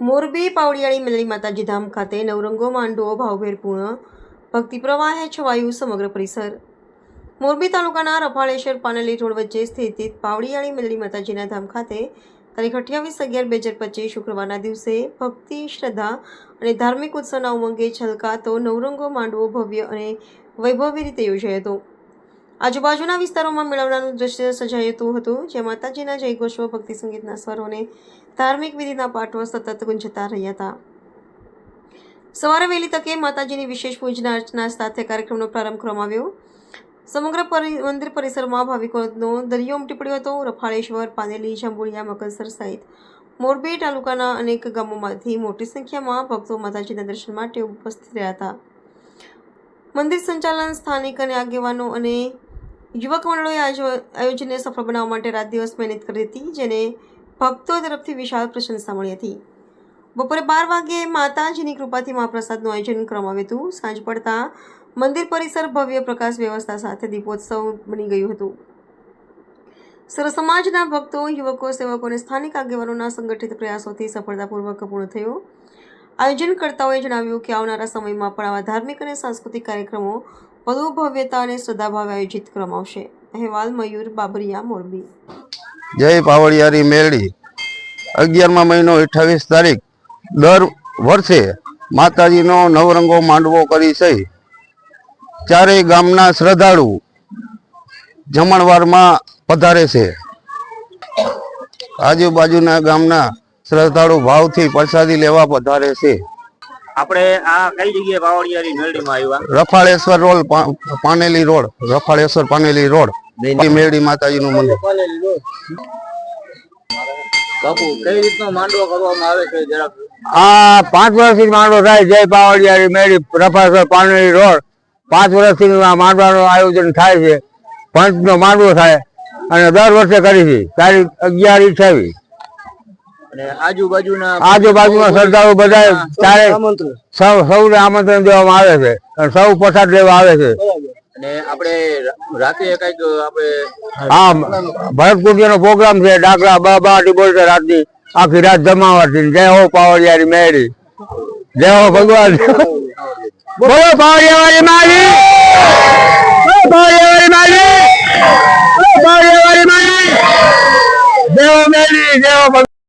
મોરબી પાવડિયાળી મેલડી માતાજી ધામ ખાતે નવરંગો માંડવો ભાવભેરપૂર્ણ ભક્તિ પ્રવાહે છવાયું સમગ્ર પરિસર। મોરબી તાલુકાના રફાળેશ્વર પાનેલી રોડ વચ્ચે સ્થિત પાવડિયાળી મેલડી માતાજીના ધામ ખાતે તારીખ 28/11/2025 શુક્રવારના દિવસે ભક્તિ, શ્રદ્ધા અને ધાર્મિક ઉત્સવના ઉમંગે છલકાતો નવરંગો માંડવો ભવ્ય અને વૈભવી રીતે યોજાયો હતો। આજુબાજુના વિસ્તારોમાં મેળાવડાનું દ્રશ્ય સજાયું હતું, જ્યાં માતાજીના જયઘોષો, ભક્તિ સંગીતના સ્વરો અને ધાર્મિક વિધિના પાઠો સતત ગુંજતા રહ્યા હતા। સવારે વહેલી તકે માતાજીની વિશેષ પૂજના અર્ચના સાથે કાર્યક્રમનો પ્રારંભ કરવામાં આવ્યો। સમગ્ર મંદિર પરિસરમાં ભાવિકોનો દરિયો ઉમટી પડ્યો હતો। રફાળેશ્વર, પાનેલી, જાંબુડિયા, મકલસર સહિત મોરબી તાલુકાના અનેક ગામોમાંથી મોટી સંખ્યામાં ભક્તો માતાજીના દર્શન માટે ઉપસ્થિત રહ્યા હતા। મંદિર સંચાલન, સ્થાનિક અને આગેવાનો અને યુવક મંડળોએ આયોજનને સફળ બનાવવા માટે રાત દિવસ મહેનત કરી હતી, જેને ભક્તો તરફથી વિશાળ પ્રશંસા મળી હતી। બપોરે 12 વાગ્યે માતાજીની કૃપાથી મહાપ્રસાદનું આયોજન કરવામાં આવ્યું હતું। સાંજ પડતા મંદિર પરિસર ભવ્ય પ્રકાશ વ્યવસ્થા સાથે દીપોત્સવ બની ગયું હતું। સર્વ સમાજના ભક્તો, યુવકો, સેવકો અને સ્થાનિક આગેવાનોના સંગઠિત પ્રયાસોથી સફળતાપૂર્વક પૂર્ણ થયો। આયોજનકર્તાઓએ જણાવ્યું કે આવનારા સમયમાં પણ આવા ધાર્મિક અને સાંસ્કૃતિક કાર્યક્રમો વધુ ભવ્યતા અને શ્રદ્ધાભાવે આયોજિત કરવામાં આવશે। અહેવાલ મયુર બાબરિયા, મોરબી। જય પાવડિયારી મેલડી 11મા મહિનો 28 તારીખ દર વર્ષે માતાજીનો નવરંગો માંડવો કરી છે। ચારેય ગામના શ્રદ્ધાળુ જમણવારમાં પધારે છે। આજુબાજુના ગામના શ્રદ્ધાળુ ભાવથી પ્રસાદી લેવા પધારે છે। આપણે આ કઈ જગ્યાએ પાવડિયારી મેલડીમાં આવ્યા? Rafaleshwar road, Paneli road, Rafaleshwar Paneli road, Meldi માતાજીનું મંદિર। બાપુ, કઈ રીતનો માંડવો કરવામાં આવે છે જરા? આ 5 વર્ષથી માંડવો થાય। જય પાવડિયારી મેલડી, રફાળેશ્વર પાનેલી રોડ 5 વર્ષથી આ માંડવાનું આયોજન થાય છે। પંચનો માંડવો થાય અને દર વર્ષે કરી છે તારીખ 11/28। અને આજુબાજુના શ્રદ્ધાળુ બધા સૌને આમંત્રણ દેવામાં આવે છે અને સૌ પ્રસાદ લેવા આવે છે। અને આપણે રાતે કઈક ભરતકુંડી નો પ્રોગ્રામ છે। ડાકરા બાટી બોલશે રાતની, આખી રાત જમાવાથી। જય હો પાવડિયારી મેલડી, જય હો ભગવાન, બોલો પાવડિયાવાળી માલી, પાવડિયાવાળી માલી, પાવડિયાવાળી માલી, જય હો મેલડી, જય હો ભગવાન।